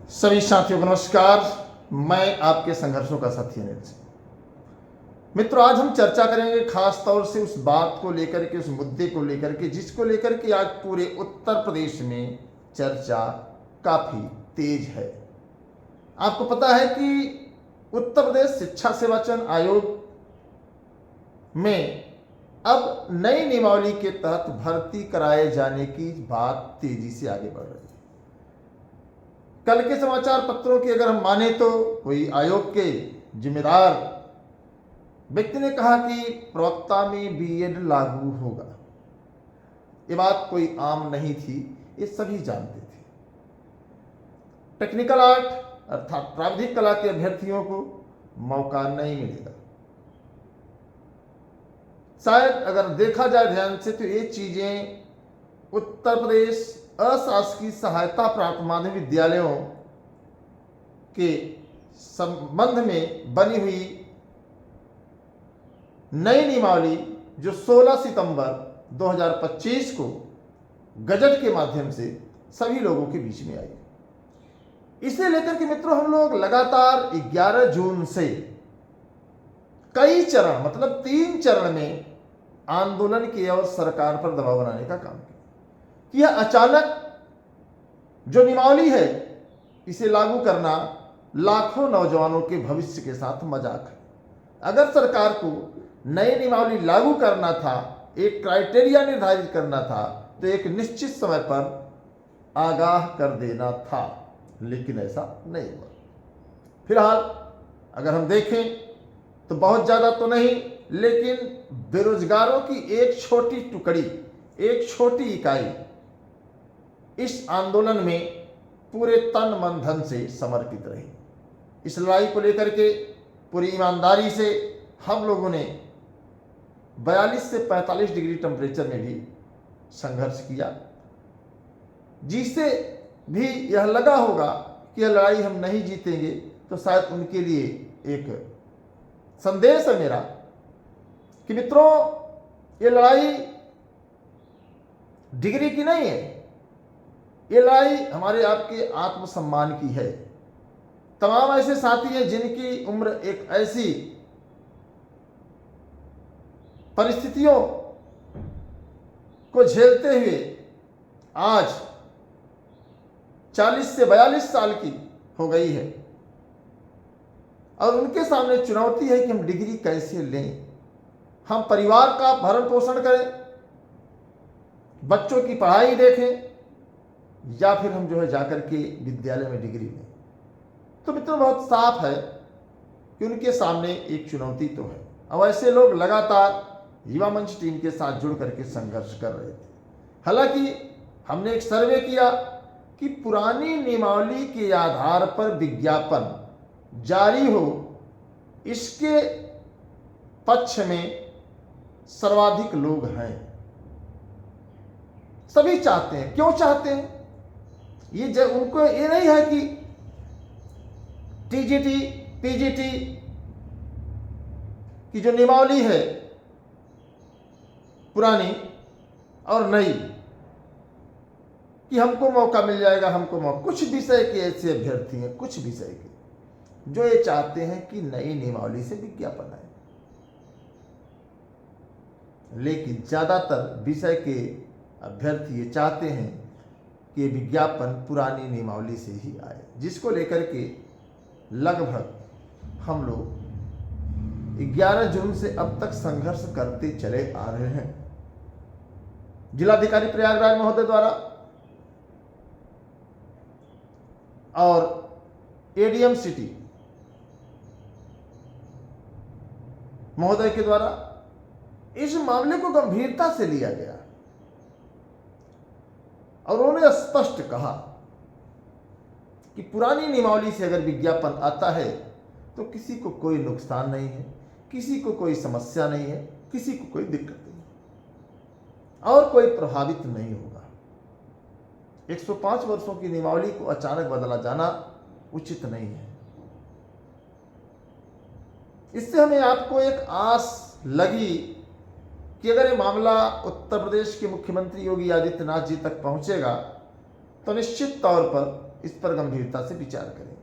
सभी साथियों को नमस्कार। मैं आपके संघर्षों का साथी अनिल सिंह। मित्रों, आज हम चर्चा करेंगे खास तौर से उस बात को लेकर के, उस मुद्दे को लेकर के, जिसको लेकर के आज पूरे उत्तर प्रदेश में चर्चा काफी तेज है। आपको पता है कि उत्तर प्रदेश शिक्षा सेवा चयन आयोग में अब नई नियमावली के तहत भर्ती कराए जाने की बात तेजी से आगे बढ़ रही है। कल के समाचार पत्रों की अगर हम माने तो कोई आयोग के जिम्मेदार व्यक्ति ने कहा कि प्रवक्ता में बीएड लागू होगा। ये बात कोई आम नहीं थी, ये सभी जानते थे। टेक्निकल आर्ट अर्थात प्राविधिक कला के अभ्यर्थियों को मौका नहीं मिलेगा। शायद अगर देखा जाए ध्यान से तो ये चीजें उत्तर प्रदेश अशासकीय सहायता प्राप्त माध्यमिक विद्यालयों के संबंध में बनी हुई नई नियमावली जो 16 सितंबर 2025 को गजट के माध्यम से सभी लोगों के बीच में आई। इसे लेकर के मित्रों हम लोग लगातार 11 जून से कई चरण मतलब 3 चरण में आंदोलन किया और सरकार पर दबाव बनाने का काम किया कि यह अचानक जो नियमावली है इसे लागू करना लाखों नौजवानों के भविष्य के साथ मजाक है। अगर सरकार को नई नियमावली लागू करना था, एक क्राइटेरिया निर्धारित करना था, तो एक निश्चित समय पर आगाह कर देना था, लेकिन ऐसा नहीं हुआ। फिलहाल अगर हम देखें तो बहुत ज्यादा तो नहीं, लेकिन बेरोजगारों की एक छोटी टुकड़ी, एक छोटी इकाई इस आंदोलन में पूरे तन मन धन से समर्पित रही। इस लड़ाई को लेकर के पूरी ईमानदारी से हम लोगों ने 42 से 45 डिग्री टेम्परेचर में भी संघर्ष किया, जिससे भी यह लगा होगा कि यह लड़ाई हम नहीं जीतेंगे, तो शायद उनके लिए एक संदेश है मेरा कि मित्रों, ये लड़ाई डिग्री की नहीं है, ये लड़ाई हमारे आपके आत्मसम्मान की है। तमाम ऐसे साथी हैं जिनकी उम्र एक ऐसी परिस्थितियों को झेलते हुए आज 40 से 42 साल की हो गई है, और उनके सामने चुनौती है कि हम डिग्री कैसे लें, हम परिवार का भरण पोषण करें, बच्चों की पढ़ाई देखें, या फिर हम जो है जाकर के विद्यालय में डिग्री लें। तो मित्रों, बहुत साफ है कि उनके सामने एक चुनौती तो है। अब ऐसे लोग लगातार युवा मंच टीम के साथ जुड़ करके संघर्ष कर रहे थे। हालांकि हमने एक सर्वे किया कि पुरानी नियमावली के आधार पर विज्ञापन जारी हो, इसके पक्ष में सर्वाधिक लोग हैं। सभी चाहते हैं। क्यों चाहते हैं? ये उनको ये नहीं है कि टीजीटी पीजीटी की जो नियमावली है पुरानी और नई, कि हमको मौका मिल जाएगा, हमको मौका। कुछ विषय के ऐसे अभ्यर्थी हैं, कुछ विषय के, जो ये चाहते हैं कि नई नियमावली से विज्ञापन आए, लेकिन ज्यादातर विषय के अभ्यर्थी ये चाहते हैं कि विज्ञापन पुरानी नियमावली से ही आए, जिसको लेकर के लगभग हम लोग 11 जून से अब तक संघर्ष करते चले आ रहे हैं। जिलाधिकारी प्रयागराज महोदय द्वारा और एडीएम सिटी महोदय के द्वारा इस मामले को गंभीरता से लिया गया और उन्होंने स्पष्ट कहा कि पुरानी नियमावली से अगर विज्ञापन आता है तो किसी को कोई नुकसान नहीं है, किसी को कोई समस्या नहीं है, किसी को कोई दिक्कत नहीं और कोई प्रभावित नहीं होगा। 105 वर्षों की नियमावली को अचानक बदला जाना उचित नहीं है। इससे हमें आपको एक आस लगी कि अगर ये मामला उत्तर प्रदेश के मुख्यमंत्री योगी आदित्यनाथ जी तक पहुंचेगा तो निश्चित तौर पर इस पर गंभीरता से विचार करेंगे।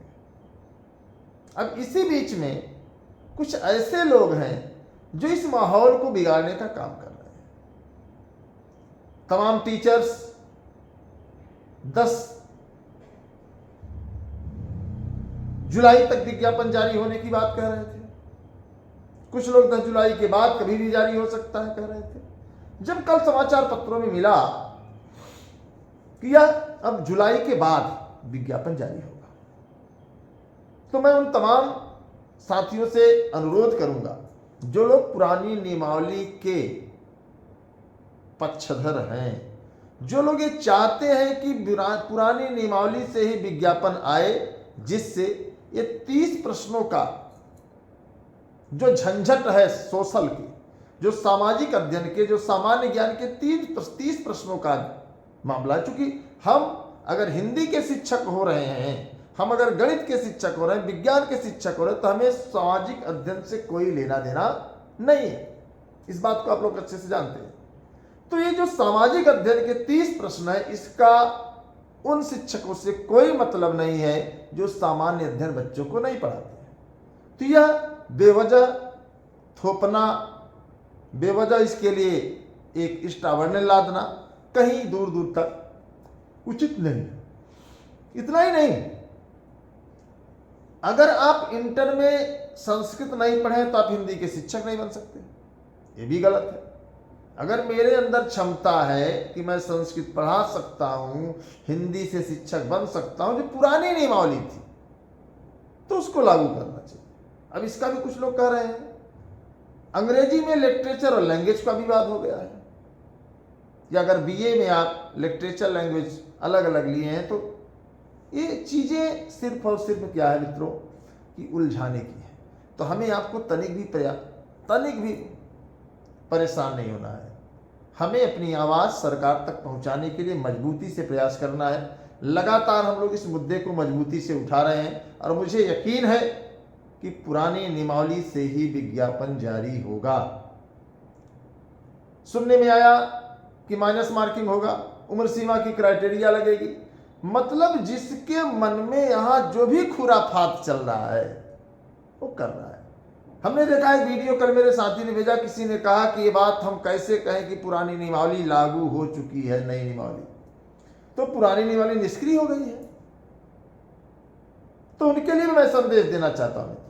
अब इसी बीच में कुछ ऐसे लोग हैं जो इस माहौल को बिगाड़ने का काम कर रहे हैं। तमाम टीचर्स 10 जुलाई तक विज्ञापन जारी होने की बात कह रहे थे। कुछ लोग 10 जुलाई के बाद कभी भी जारी हो सकता है कह रहे थे। जब कल समाचार पत्रों में मिला कि यह अब जुलाई के बाद विज्ञापन जारी होगा, तो मैं उन तमाम साथियों से अनुरोध करूंगा जो लोग पुरानी नियमावली के पक्षधर हैं, जो लोग ये चाहते हैं कि पुरानी नियमावली से ही विज्ञापन आए, जिससे ये 30 प्रश्नों का जो झंझट है सोशल के, जो सामाजिक अध्ययन के, जो सामान्य ज्ञान के 30 प्रश्नों का मामला। चूंकि हम अगर हिंदी के शिक्षक हो रहे हैं, हम अगर गणित के शिक्षक हो रहे हैं, विज्ञान के शिक्षक हो रहे हैं, तो हमें सामाजिक अध्ययन से कोई लेना देना नहीं है। इस बात को आप लोग अच्छे से जानते हैं। तो ये जो सामाजिक अध्ययन के 30 प्रश्न है, इसका उन शिक्षकों से कोई मतलब नहीं है जो सामान्य अध्ययन बच्चों को नहीं पढ़ाते हैं। तो यह बेवजह थोपना, बेवजह इसके लिए एक स्टावर्नल लादना कहीं दूर दूर तक उचित नहीं है। इतना ही नहीं, अगर आप इंटर में संस्कृत नहीं पढ़े तो आप हिंदी के शिक्षक नहीं बन सकते, ये भी गलत है। अगर मेरे अंदर क्षमता है कि मैं संस्कृत पढ़ा सकता हूं, हिंदी से शिक्षक बन सकता हूं, जो पुरानी नियमावली थी, तो उसको लागू करना चाहिए। अब इसका भी कुछ लोग कह रहे हैं। अंग्रेजी में लिटरेचर और लैंग्वेज का विवाद हो गया है, या अगर बीए में आप लिटरेचर लैंग्वेज अलग अलग लिए हैं, तो ये चीजें सिर्फ और सिर्फ क्या है मित्रों कि उलझाने की है। तो हमें आपको तनिक भी परेशान नहीं होना है। हमें अपनी आवाज सरकार तक पहुंचाने के लिए मजबूती से प्रयास करना है। लगातार हम लोग इस मुद्दे को मजबूती से उठा रहे हैं, और मुझे यकीन है कि पुरानी नियमावली से ही विज्ञापन जारी होगा। सुनने में आया कि माइनस मार्किंग होगा, उम्र सीमा की क्राइटेरिया लगेगी। मतलब जिसके मन में यहां जो भी खुराफात चल रहा है वो कर रहा है। हमने देखा एक वीडियो कल मेरे साथी ने भेजा, किसी ने कहा कि ये बात हम कैसे कहें कि पुरानी नियमावली लागू हो चुकी है, नई नियमावली, तो पुरानी नियमावली निष्क्रिय हो गई है। तो उनके लिए मैं संदेश देना चाहता हूं मित्रों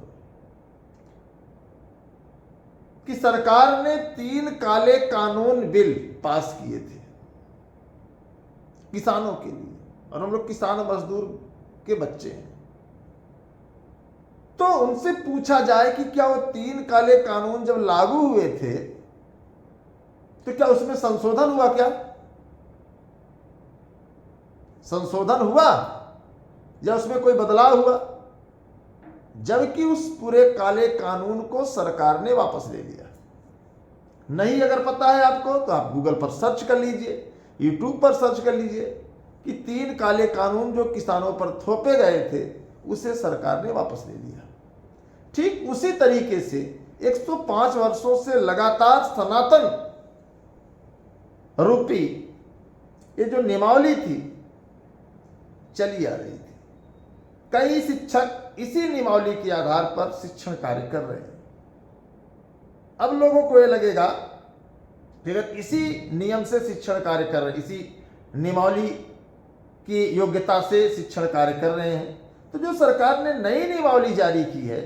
कि सरकार ने 3 काले कानून बिल पास किए थे किसानों के लिए, और हम लोग किसान और मजदूर के बच्चे हैं। तो उनसे पूछा जाए कि क्या वो 3 काले कानून जब लागू हुए थे तो क्या उसमें संशोधन हुआ? क्या संशोधन हुआ या उसमें कोई बदलाव हुआ? जबकि उस पूरे काले कानून को सरकार ने वापस ले लिया। नहीं अगर पता है आपको तो आप गूगल पर सर्च कर लीजिए, यूट्यूब पर सर्च कर लीजिए कि 3 काले कानून जो किसानों पर थोपे गए थे उसे सरकार ने वापस ले लिया। ठीक उसी तरीके से 105 वर्षों से लगातार सनातन रूपी ये जो नियमावली थी चली आ रही थी। कई शिक्षक इसी नियमावली के आधार पर शिक्षण कार्य कर रहे हैं। अब लोगों को यह लगेगा कि अगर इसी नियम से शिक्षण कार्य कर रहे हैं, इसी नियमावली की योग्यता से शिक्षण कार्य कर रहे हैं, तो जो सरकार ने नई नियमावली जारी की है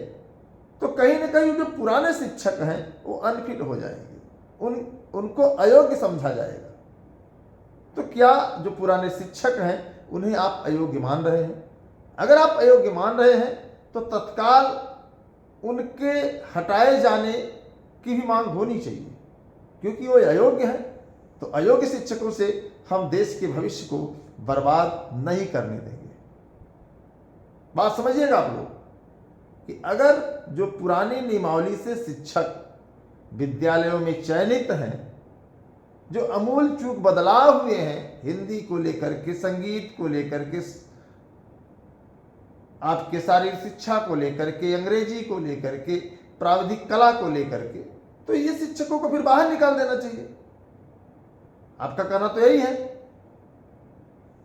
तो कहीं ना कहीं जो पुराने शिक्षक हैं वो अनफिट हो जाएंगे, उनको अयोग्य समझा जाएगा। तो क्या जो पुराने शिक्षक हैं उन्हें आप अयोग्य मान रहे हैं? अगर आप अयोग्य मान रहे हैं तो तत्काल उनके हटाए जाने की भी मांग होनी चाहिए, क्योंकि वो अयोग्य हैं। तो अयोग्य शिक्षकों से हम देश के भविष्य को बर्बाद नहीं करने देंगे। बात समझिएगा आप लोग कि अगर जो पुरानी नियमावली से शिक्षक विद्यालयों में चयनित हैं, जो अमूल चूक बदलाव हुए हैं हिंदी को लेकर के, संगीत को लेकर के, आपके शारीरिक शिक्षा को लेकर के, अंग्रेजी को लेकर के, प्राविधिक कला को लेकर के, तो ये शिक्षकों को फिर बाहर निकाल देना चाहिए। आपका कहना तो यही है।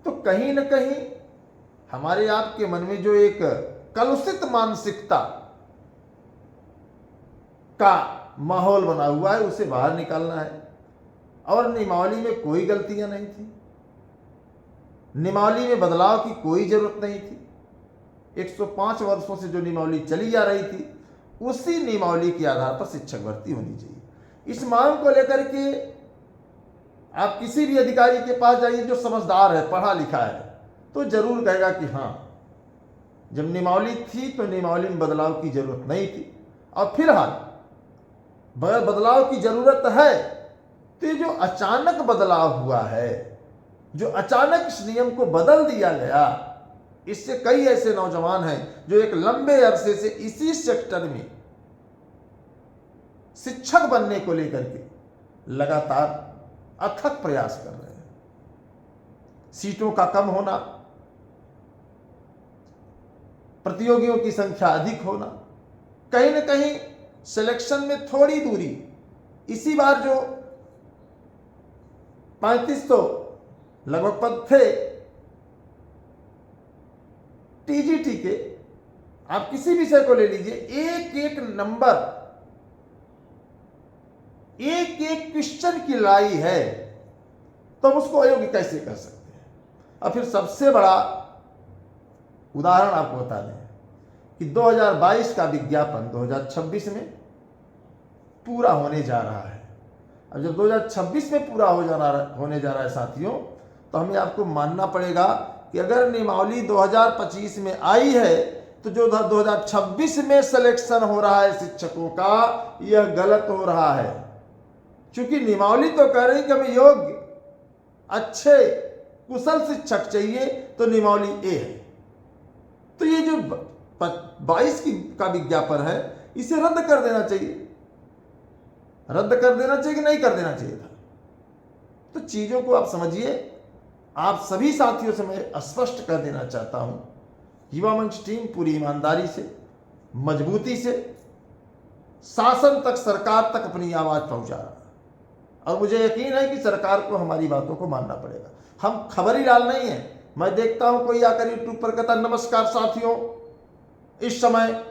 तो कहीं ना कहीं हमारे आपके मन में जो एक कलुषित मानसिकता का माहौल बना हुआ है उसे बाहर निकालना है। और नियमावली में कोई गलतियां नहीं थी, नियमावली में बदलाव की कोई जरूरत नहीं थी। 105 वर्षों से जो नियमावली चली जा रही थी उसी नियमावली के आधार पर शिक्षक भर्ती होनी चाहिए। इस मांग को लेकर के आप किसी भी अधिकारी के पास जाइए जो समझदार है, पढ़ा लिखा है, तो जरूर कहेगा कि हाँ, जब नियमावली थी तो नियमावली में बदलाव की जरूरत नहीं थी, और फिलहाल बदलाव की जरूरत है। तो ये जो अचानक बदलाव हुआ है, जो अचानक इस नियम को बदल दिया गया, इससे कई ऐसे नौजवान हैं जो एक लंबे अरसे से इसी सेक्टर में शिक्षक बनने को लेकर के लगातार अथक प्रयास कर रहे हैं। सीटों का कम होना, प्रतियोगियों की संख्या अधिक होना, कहीं न कहीं सिलेक्शन में थोड़ी दूरी, इसी बार जो 3500 लगभग पद थे टीजीटी के, आप किसी विषय को ले लीजिए, एक एक नंबर, एक एक क्वेश्चन की लड़ाई है, तो हम उसको अयोग्य कैसे कर सकते हैं। और फिर सबसे बड़ा उदाहरण आपको बता दें कि 2022 का विज्ञापन 2026 में पूरा होने जा रहा है। अब जब 2026 में पूरा होने जा रहा है साथियों, तो हमें आपको मानना पड़ेगा कि अगर नियमावली 2025 में आई है तो जो 2026 में सिलेक्शन हो रहा है शिक्षकों का, यह गलत हो रहा है। क्योंकि नियमावली तो कह रही कि हमें योग्य, अच्छे, कुशल शिक्षक चाहिए, तो नियमावली ए है। तो ये जो 22 का विज्ञापन है, इसे रद्द कर देना चाहिए। रद्द कर देना चाहिए कि नहीं कर देना चाहिए था। तो चीजों को आप समझिए। आप सभी साथियों से मैं स्पष्ट कर देना चाहता हूं, युवा मंच टीम पूरी ईमानदारी से, मजबूती से शासन तक, सरकार तक अपनी आवाज पहुंचा रहा है। और मुझे यकीन है कि सरकार को हमारी बातों को मानना पड़ेगा। हम खबरीलाल नहीं है। मैं देखता हूं कोई आकर यूट्यूब पर कहता, नमस्कार साथियों, इस समय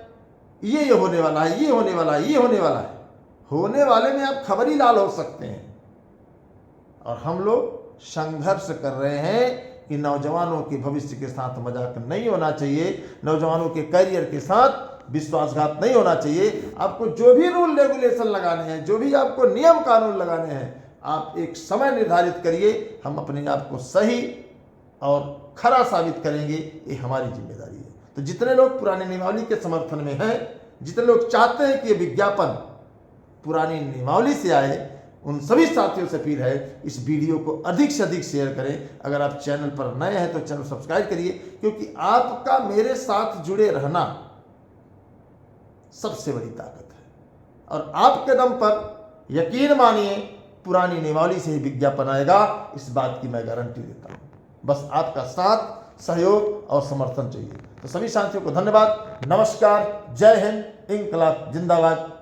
ये होने वाला है, ये होने वाला है, ये होने वाला है। होने वाले में आप खबरीलाल हो सकते हैं। और हम लोग संघर्ष कर रहे हैं कि नौजवानों के भविष्य के साथ मजाक नहीं होना चाहिए, नौजवानों के करियर के साथ विश्वासघात नहीं होना चाहिए। आपको जो भी रूल रेगुलेशन लगाने हैं, जो भी आपको नियम कानून लगाने हैं, आप एक समय निर्धारित करिए। हम अपने आप को सही और खरा साबित करेंगे, ये हमारी जिम्मेदारी है। तो जितने लोग पुरानी नियमावली के समर्थन में हैं, जितने लोग चाहते हैं कि ये विज्ञापन पुरानी नियमावली से आए, उन सभी साथियों से अपील है, इस वीडियो को अधिक से अधिक शेयर करें। अगर आप चैनल पर नए हैं तो चैनल सब्सक्राइब करिए, क्योंकि आपका मेरे साथ जुड़े रहना सबसे बड़ी ताकत है। और आपके दम पर यकीन मानिए, पुरानी नियमावली से ही विज्ञापन आएगा, इस बात की मैं गारंटी देता हूं। बस आपका साथ, सहयोग और समर्थन चाहिए। तो सभी साथियों को धन्यवाद, नमस्कार, जय हिंद, इंकलाब जिंदाबाद।